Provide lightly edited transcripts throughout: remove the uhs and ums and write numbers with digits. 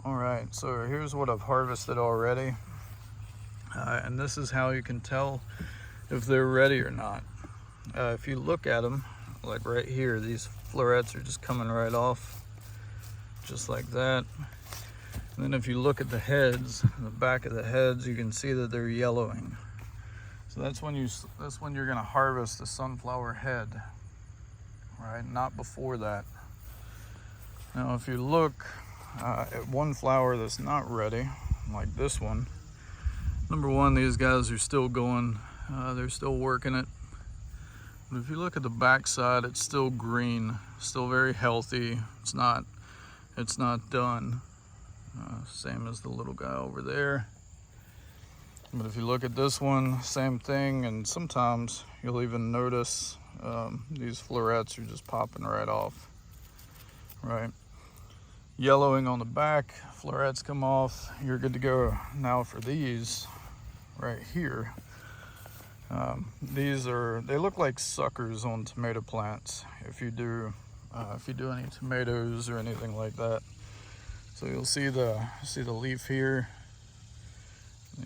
All right, so here's what I've harvested already. And this is how you can tell if they're ready or not. If you look at them, like right here, these florets are just coming right off, just like that. And then if you look at the heads, the back of the heads, you can see that they're yellowing. So that's when you're gonna harvest a sunflower head, right? Not before that. Now, if you look at one flower that's not ready, like this one, number one, these guys are still going, they're still working it. But if you look at the back side, it's still green, still very healthy. It's not done. Same as the little guy over there. But if you look at this one, same thing, and sometimes you'll even notice these florets are just popping right off, right? Yellowing on the back, florets come off, you're good to go. Now for these right here, they look like suckers on tomato plants if you do any tomatoes or anything like that. So you'll see the leaf here.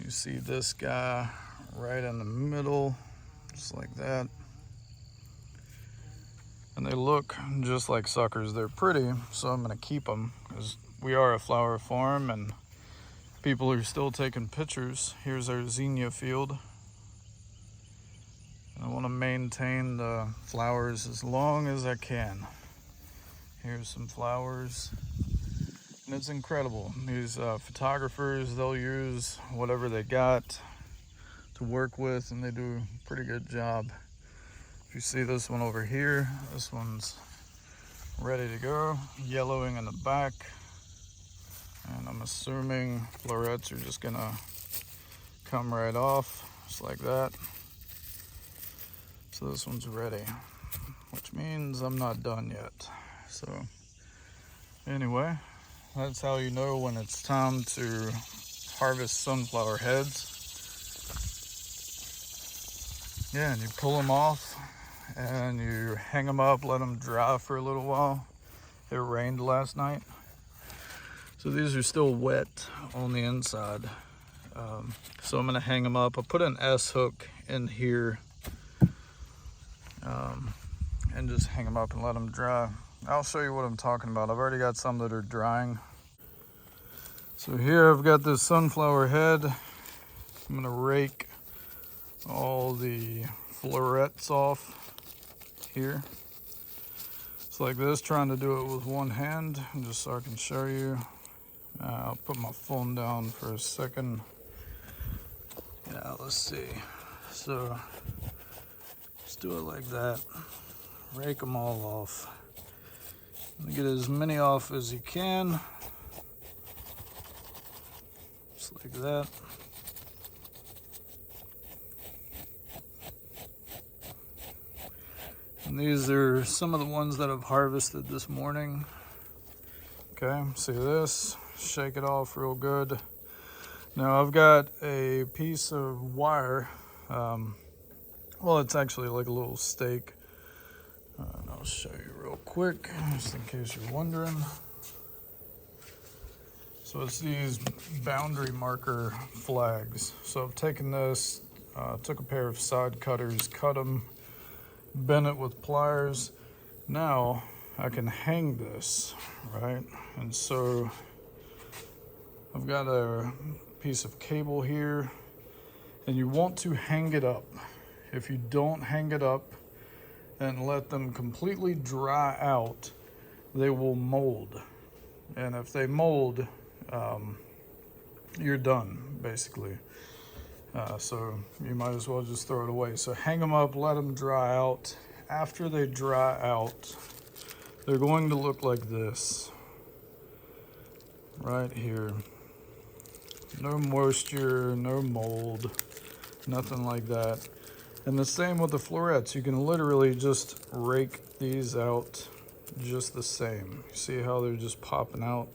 You see this guy right in the middle, just like that. And they look just like suckers. They're pretty, so I'm gonna keep them because we are a flower farm and people are still taking pictures. Here's our zinnia field. And I want to maintain the flowers as long as I can. Here's some flowers. And it's incredible. These photographers, they'll use whatever they got to work with, and they do a pretty good job. If you see this one over here, this one's ready to go, yellowing in the back. And I'm assuming florets are just gonna come right off, just like that. So this one's ready, which means I'm not done yet. So anyway, that's how you know when it's time to harvest sunflower heads. Yeah, and you pull them off and you hang them up, let them dry for a little while. It rained last night, so these are still wet on the inside. So I'm gonna hang them up. I put an S hook in here and just hang them up and let them dry. I'll show you what I'm talking about. I've already got some that are drying. So here I've got this sunflower head. I'm gonna rake all the florets off here. It's like this, trying to do it with one hand, just so I can show you. I'll put my phone down for a second. Yeah, let's see. So just do it like that. Rake them all off. Get as many off as you can. Just like that. And these are some of the ones that I've harvested this morning. Okay, see this? Shake it off real good. Now I've got a piece of wire. Well, it's actually like a little stake. And I'll show you real quick, just in case you're wondering. So it's these boundary marker flags. So I've taken this, took a pair of side cutters, cut them, bent it with pliers. Now I can hang this, right? And so I've got a piece of cable here, and you want to hang it up. If you don't hang it up and let them completely dry out, they will mold. And if they mold, you're done, basically. So you might as well just throw it away. So hang them up, let them dry out. After they dry out, they're going to look like this, right here. No moisture, no mold, nothing like that. And the same with the florets. You can literally just rake these out just the same. See how they're just popping out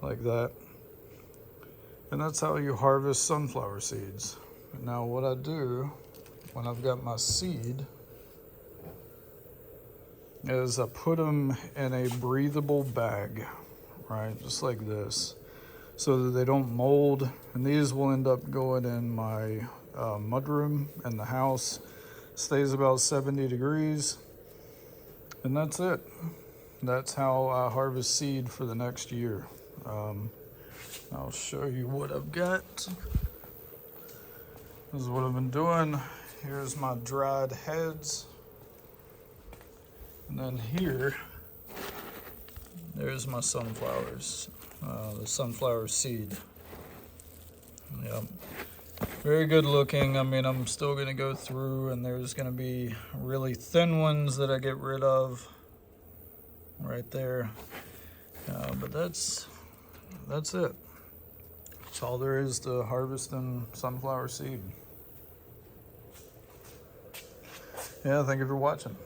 like that? And that's how you harvest sunflower seeds. Now what I do when I've got my seed is I put them in a breathable bag, right? Just like this. so that they don't mold. And these will end up going in my mudroom in the house. Stays about 70 degrees. And that's it. That's how I harvest seed for the next year. I'll show you what I've got. This is what I've been doing. Here's my dried heads. And then here, there's my sunflowers, the sunflower seed. Yep. Very good looking. I mean, I'm still gonna go through and there's gonna be really thin ones that I get rid of right there. But that's it. That's all there is to harvesting sunflower seed. Yeah, thank you for watching.